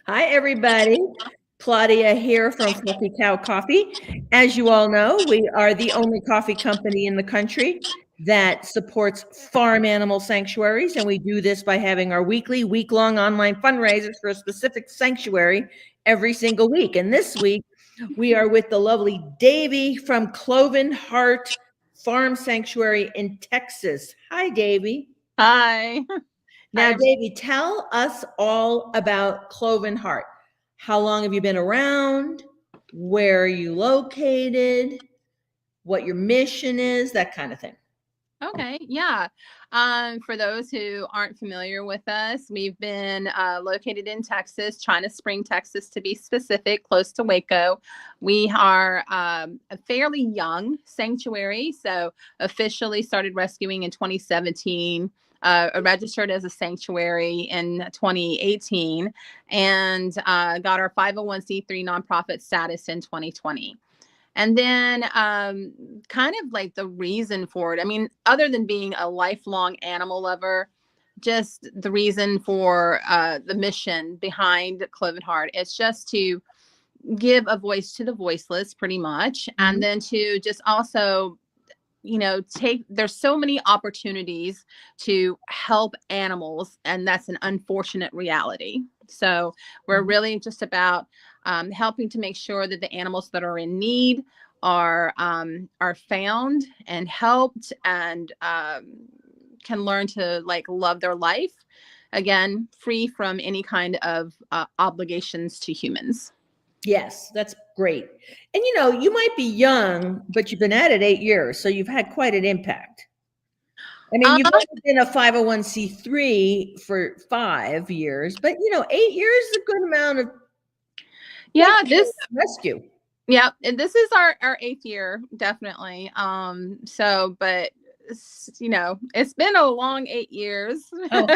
Hi, everybody. Claudia here from Fluffy Cow Coffee. As you all know, we are the only coffee company in the country that supports farm animal sanctuaries, and we do this by having our week-long online fundraisers for a specific sanctuary every single week. And this week, we are with the lovely Davy from Cloven Heart Farm Sanctuary in Texas. Hi, Davy. Hi. Now, Davey, tell us all about Cloven Heart. How long have you been around? Where are you located? What your mission is, that kind of thing. Okay, yeah. For those who aren't familiar with us, we've been located in Texas, China Spring, Texas, to be specific, close to Waco. We are a fairly young sanctuary, so officially started rescuing in 2017. Registered as a sanctuary in 2018 and got our 501c3 nonprofit status in 2020. And then kind of like the reason for it, I mean, other than being a lifelong animal lover, just the reason for the mission behind Cloven Heart is just to give a voice to the voiceless, pretty much. Mm-hmm. And then to just also, there's so many opportunities to help animals, and that's an unfortunate reality. So we're really just about helping to make sure that the animals that are in need are found and helped and can learn to love their life, again, free from any kind of obligations to humans. Yes, that's great. And you might be young, but you've been at it 8 years, so you've had quite an impact. I mean, you've only been a 501c3 for 5 years, but 8 years is a good amount of rescue. Yeah, and this is our 8th year, definitely. But it's been a long 8 years. Oh,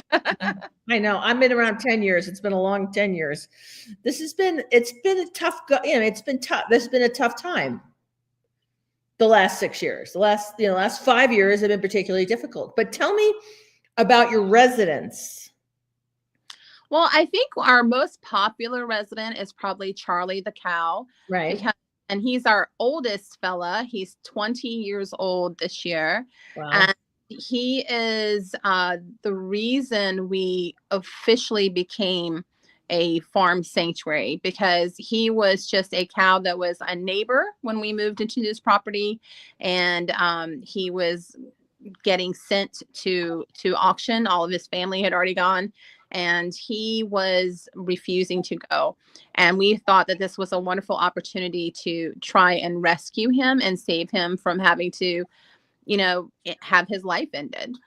I know. I've been around 10 years. It's been a long 10 years. It's been a tough, it's been tough. This has been a tough time. The last 6 years, the last 5 years have been particularly difficult. But tell me about your residents. Well, I think our most popular resident is probably Charlie the cow. Right. And he's our oldest fella. He's 20 years old this year. Wow. And he is the reason we officially became a farm sanctuary, because he was just a cow that was a neighbor when we moved into this property. And he was getting sent to auction. All of his family had already gone, and he was refusing to go. And we thought that this was a wonderful opportunity to try and rescue him and save him from having to, have his life ended.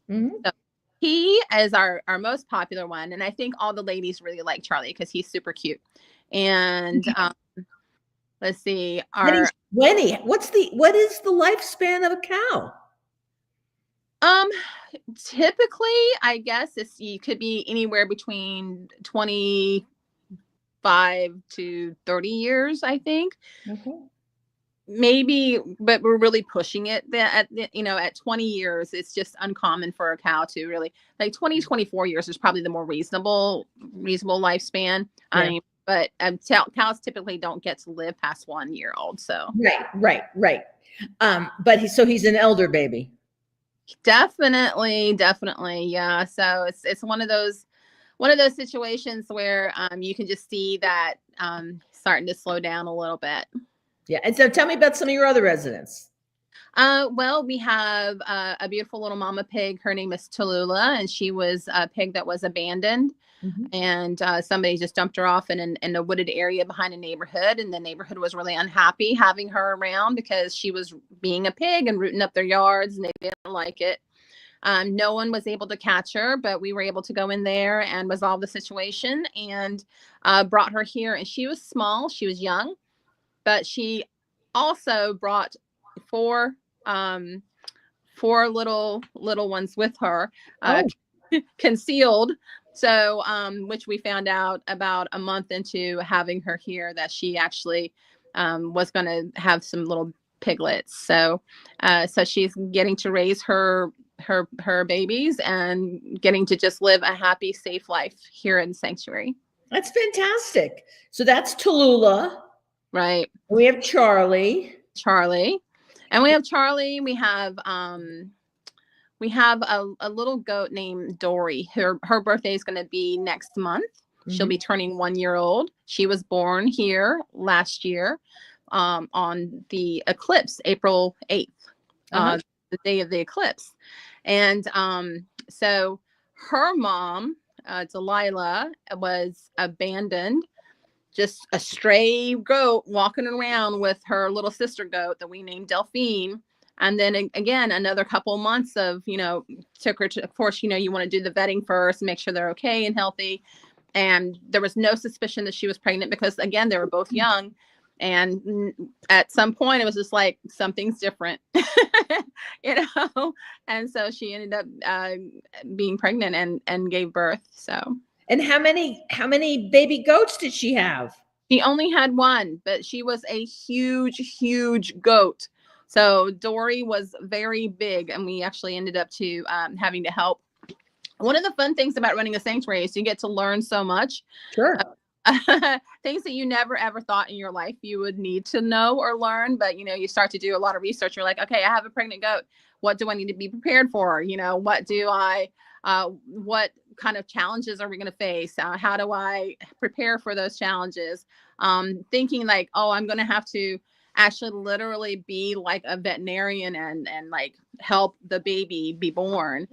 Mm-hmm. So he is our most popular one. And I think all the ladies really like Charlie because he's super cute. And let's see. What is the lifespan of a cow? Typically, I guess you could be anywhere between 25 to 30 years, I think. Okay. Maybe, but we're really pushing it at 20 years. It's just uncommon for a cow to really 24 years is probably the more reasonable lifespan. Yeah. I mean, but cows typically don't get to live past 1 year old. So right. But he's an elder baby. Definitely. Yeah. So it's one of those situations where you can just see that starting to slow down a little bit. Yeah. And so tell me about some of your other residents. Well, we have a beautiful little mama pig. Her name is Tallulah, and she was a pig that was abandoned. Mm-hmm. And somebody just dumped her off in a wooded area behind a neighborhood. And the neighborhood was really unhappy having her around because she was being a pig and rooting up their yards, and they didn't like it. No one was able to catch her, but we were able to go in there and resolve the situation and brought her here. And she was small. She was young, but she also brought four little ones with her, concealed. So, which we found out about a month into having her here, that she actually was going to have some little piglets. So she's getting to raise her babies and getting to just live a happy, safe life here in the sanctuary. That's fantastic. So that's Tallulah. Right. We have Charlie. Charlie. And we have Charlie. We have a little goat named Dory. Her birthday is going to be next month. She'll be turning 1 year old. She was born here last year on the eclipse, April 8th, the day of the eclipse. And so her mom, Delilah, was abandoned, just a stray goat walking around with her little sister goat that we named Delphine. And then again, another couple months of, took her to, of course, you want to do the vetting first and make sure they're okay and healthy. And there was no suspicion that she was pregnant because, again, they were both young. And at some point, it was just like, something's different, And so she ended up being pregnant and gave birth. So. And how many baby goats did she have? She only had one, but she was a huge, huge goat. So Dory was very big, and we actually ended up having to help. One of the fun things about running a sanctuary is you get to learn so much. Sure. Things that you never, ever thought in your life you would need to know or learn. But, you start to do a lot of research. You're like, okay, I have a pregnant goat. What do I need to be prepared for? What kind of challenges are we going to face? How do I prepare for those challenges? Thinking like, oh, I'm going to have to actually literally be like a veterinarian and like help the baby be born.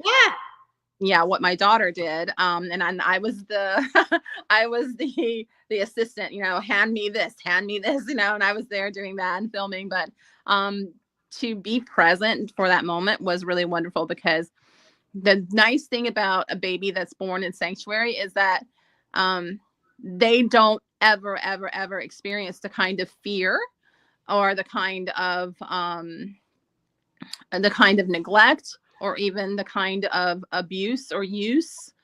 Yeah, what my daughter did. And I was the I was the assistant, hand me this, and I was there doing that and filming. But to be present for that moment was really wonderful, because the nice thing about a baby that's born in sanctuary is that they don't ever experience the kind of fear or the kind of neglect, or even the kind of abuse or use,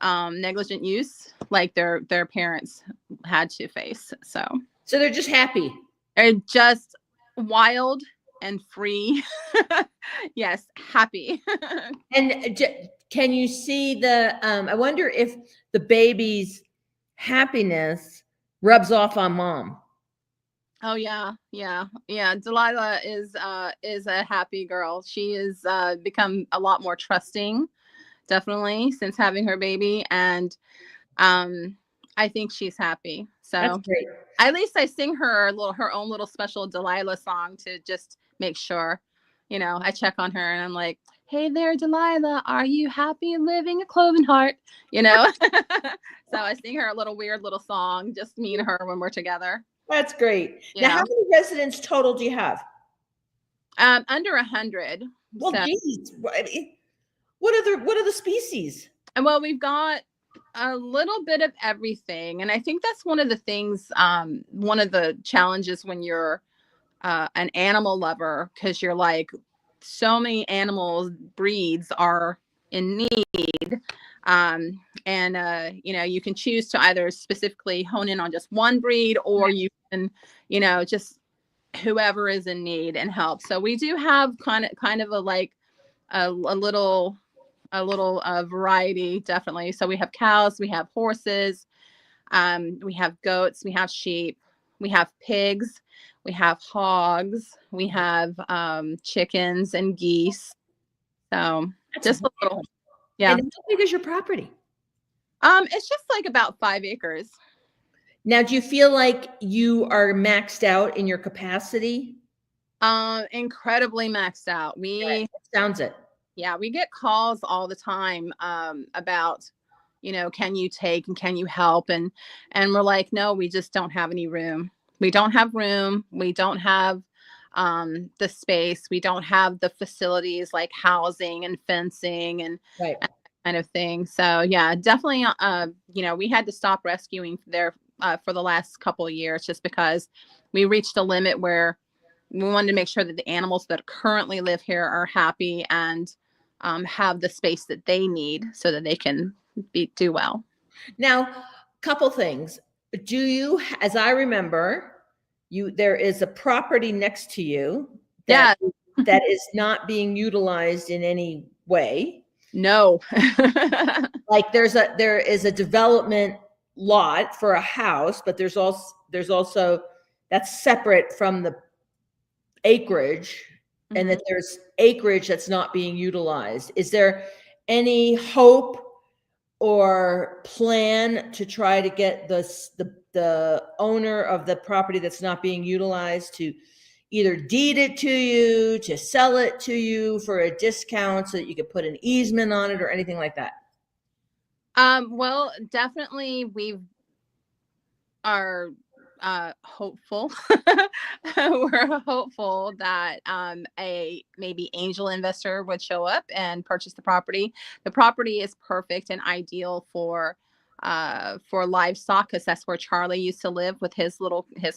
negligent use, like their parents had to face. So they're just happy. They're just wild and free. Yes, happy. And can you see I wonder if the baby's happiness rubs off on mom? Oh yeah. Delilah is a happy girl. She is become a lot more trusting, definitely, since having her baby, and I think she's happy. So that's great. At least I sing her own little special Delilah song to just make sure. I check on her and I'm like, hey there, Delilah, are you happy living a Cloven Heart? So I sing her a little weird little song, just me and her when we're together. That's great. Yeah. Now, how many residents total do you have? Under 100. Well, geez. What are the species? And well, we've got a little bit of everything. And I think that's one of the things, one of the challenges when you're an animal lover, because you're like, so many animals breeds are in need. You can choose to either specifically hone in on just one breed, or you can, just whoever is in need and help. So we do have kind of a little variety, definitely. So we have cows, we have horses, we have goats, we have sheep, we have pigs, we have hogs, we have chickens and geese. So that's just a little. Yeah. And how big is your property? It's just like about 5 acres. Now, do you feel like you are maxed out in your capacity? Incredibly maxed out. It sounds it. Yeah, we get calls all the time about, can you take and can you help? And we're like, no, we just don't have any room. We don't have room. We don't have the space. We don't have the facilities like housing and fencing and that kind of thing. So yeah, definitely, we had to stop rescuing there for the last couple of years, just because we reached a limit where we wanted to make sure that the animals that currently live here are happy and have the space that they need so that they can do well. Now, couple things. Do you, as I remember, there is a property next to you that is not being utilized in any way? No. Like there is a development lot for a house, but there's also that's separate from the acreage, and that there's acreage that's not being utilized. Is there any hope or plan to try to get the owner of the property that's not being utilized to either deed it to you, to sell it to you for a discount so that you could put an easement on it or anything like that? Well, definitely we are hopeful. We're hopeful that a maybe angel investor would show up and purchase the property. The property is perfect and ideal for livestock, because that's where Charlie used to live with his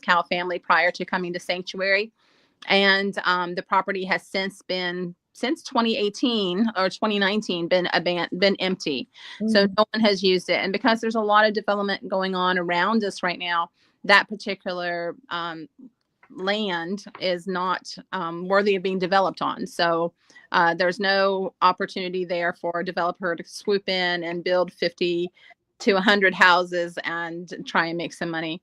cow family prior to coming to Sanctuary. And the property has since 2018 or 2019 been empty. So no one has used it. And because there's a lot of development going on around us right now, that particular land is not worthy of being developed on. So there's no opportunity there for a developer to swoop in and build 50 to 100 houses and try and make some money.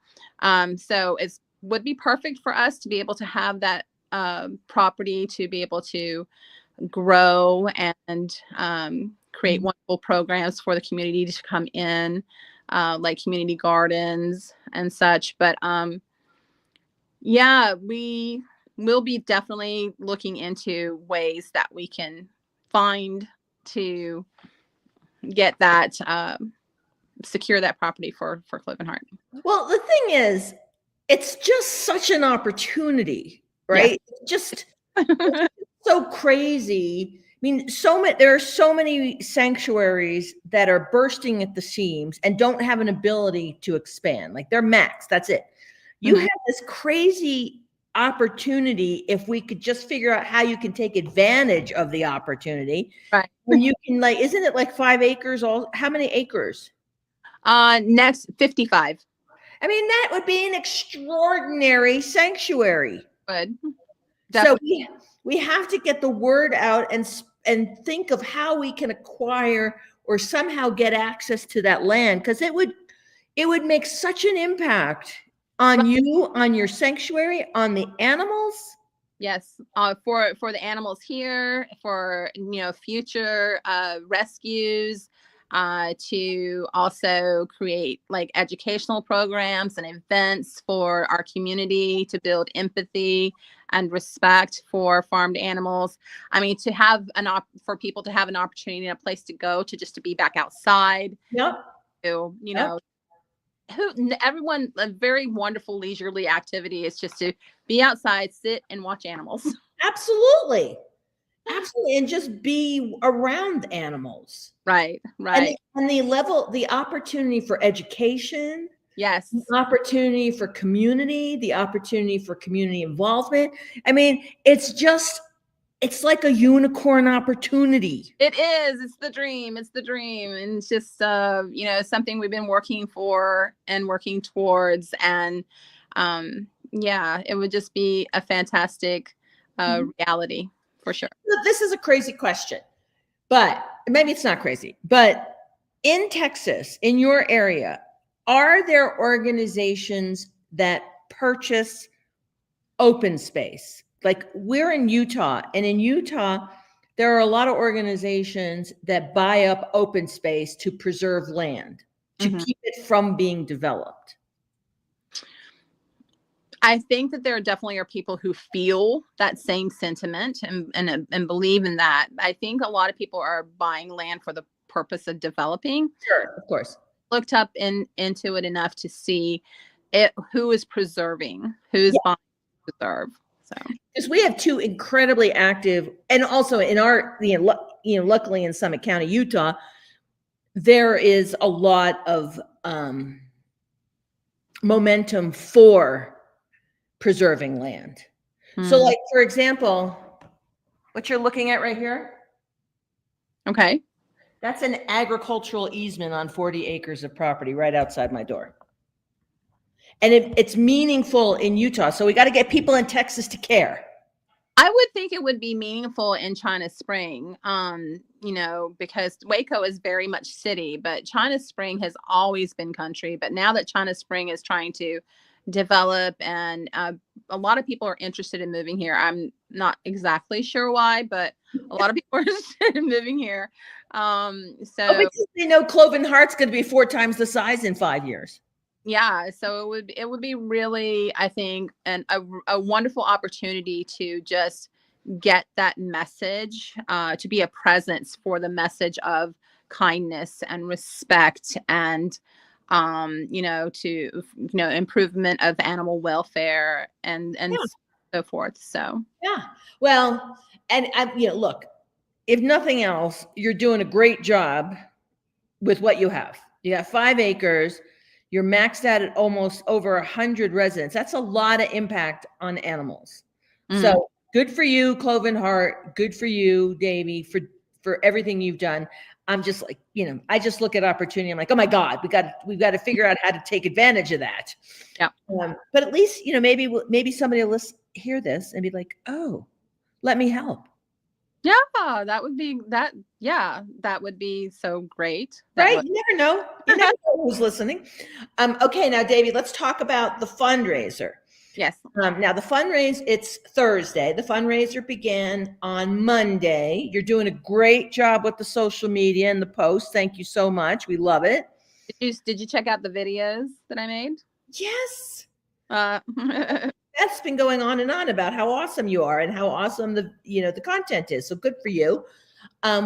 So it would be perfect for us to be able to have that property to be able to grow and create wonderful programs for the community to come in, like community gardens and such. But yeah, we will be definitely looking into ways that we can find to get that secure that property for Cloven Heart. Well, the thing is, it's just such an opportunity, right? Yes. It's so crazy. I mean, there are so many sanctuaries that are bursting at the seams and don't have an ability to expand. Like they're maxed. That's it. You have this crazy opportunity if we could just figure out how you can take advantage of the opportunity. Right. When you can, like, isn't it like 5 acres? How many acres? Next 55. I mean, that would be an extraordinary sanctuary. Good. So we have to get the word out and think of how we can acquire or somehow get access to that land, because it would make such an impact on you, on your sanctuary, on the animals. Yes, for the animals here, for future rescues, to also create like educational programs and events for our community to build empathy and respect for farmed animals. I mean, to have for people to have an opportunity and a place to go to be back outside. Yep. Everyone, a very wonderful leisurely activity is just to be outside, sit and watch animals. Absolutely. And just be around animals. Right. And the opportunity for education. Yes. The opportunity for community, the opportunity for community involvement. I mean, it's like a unicorn opportunity. It is. It's the dream. And it's just, something we've been working for and working towards. And it would just be a fantastic reality for sure. This is a crazy question, but maybe it's not crazy. But in Texas, in your area, are there organizations that purchase open space? Like we're in Utah, and in Utah, there are a lot of organizations that buy up open space to preserve land, to keep it from being developed. I think that there definitely are people who feel that same sentiment and believe in that. I think a lot of people are buying land for the purpose of developing. Sure, of course. Looked up into it enough to see who is preserving, who's buying to preserve. So, because we have two incredibly active, and also in our, luckily in Summit County, Utah, there is a lot of momentum for preserving land. So, like for example, what you're looking at right here. Okay. That's an agricultural easement on 40 acres of property right outside my door. And it's meaningful in Utah. So we got to get people in Texas to care. I would think it would be meaningful in China Spring. because Waco is very much city, but China Spring has always been country. But now that China Spring is trying to develop, and a lot of people are interested in moving here. I'm not exactly sure why, but a lot of people are interested in moving here. Because they know Cloven Heart's going to be 4 times the size in 5 years. Yeah, so it would be really, I think, a wonderful opportunity to just get that message, to be a presence for the message of kindness and respect, and improvement of animal welfare, and so forth. So yeah, well, and look, if nothing else, you're doing a great job with what you have. You got 5 acres. You're maxed out at almost over 100 residents. That's a lot of impact on animals. So good for you, Cloven Heart. Good for you, Davey, for everything you've done. I'm just like, I just look at opportunity. I'm like, oh my God, we've got to figure out how to take advantage of that. Yeah. But at least, maybe somebody will hear this and be like, oh, let me help. Yeah, that would be that. Yeah, that would be so great. Right? You never know. You never know who's listening. Okay, now, Davey, let's talk about the fundraiser. Yes. Now, the fundraiser, it's Thursday. The fundraiser began on Monday. You're doing a great job with the social media and the posts. Thank you so much. We love it. Did you check out the videos that I made? Yes. That's been going on and on about how awesome you are and how awesome the content is. So good for you.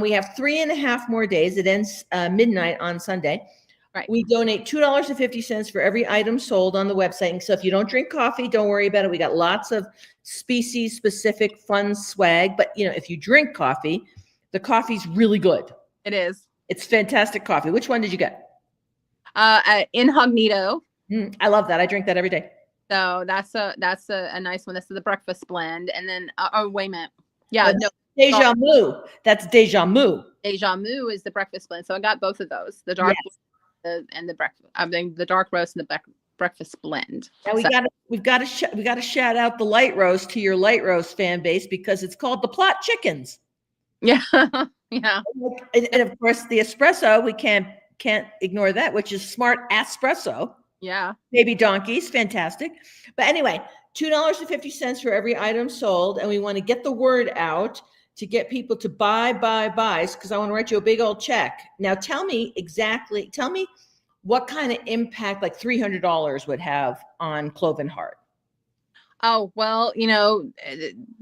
We have 3.5 more days. It ends midnight on Sunday. Right. We donate $2.50 for every item sold on the website. And so if you don't drink coffee, don't worry about it. We got lots of species specific fun swag. But if you drink coffee, the coffee's really good. It is. It's fantastic coffee. Which one did you get? Incognito. I love that. I drink that every day. So that's a nice one. This is the breakfast blend. And then wait a minute. Yeah, no. Deja Mu. That's Deja Mu. Deja Mu is the breakfast blend. So I got both of those. The dark and the breakfast. I mean, the dark roast and the breakfast blend. Now we've got to shout out the light roast to your light roast fan base, because it's called the Plot Chickens. Yeah. Yeah. And of course the espresso, we can't ignore that, which is Smart Espresso. Yeah. Baby donkeys, fantastic. But anyway, $2.50 for every item sold, and we want to get the word out to get people to buy, because I want to write you a big old check. Now tell me what kind of impact like $300 would have on Cloven Heart. Oh, well,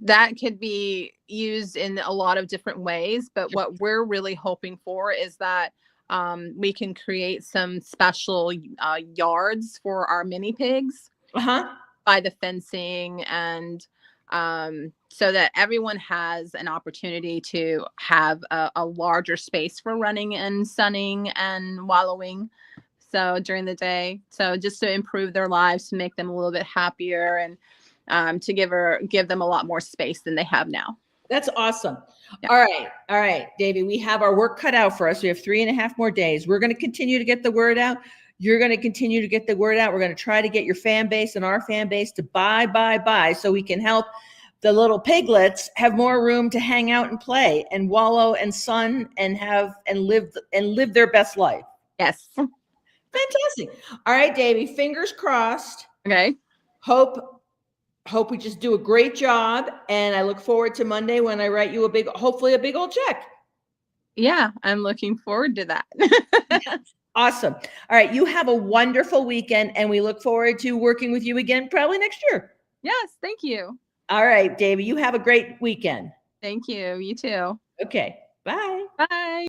that could be used in a lot of different ways, but what we're really hoping for is that we can create some special yards for our mini pigs by the fencing, and so that everyone has an opportunity to have a larger space for running and sunning and wallowing. So during the day, so just to improve their lives, to make them a little bit happier, and to give them a lot more space than they have now. That's awesome. Yeah. All right, Davey, we have our work cut out for us. We have 3.5 more days. We're going to continue to get the word out. You're going to continue to get the word out. We're going to try to get your fan base and our fan base to buy, so we can help the little piglets have more room to hang out and play and wallow and sun and live their best life. Yes. Fantastic. All right, Davey, fingers crossed. Okay. Hope we just do a great job, and I look forward to Monday when I write you hopefully a big old check. Yeah, I'm looking forward to that. Awesome. All right, you have a wonderful weekend, and we look forward to working with you again probably next year. Yes, thank you. All right, Davey, you have a great weekend. Thank you. You too. Okay, bye. Bye.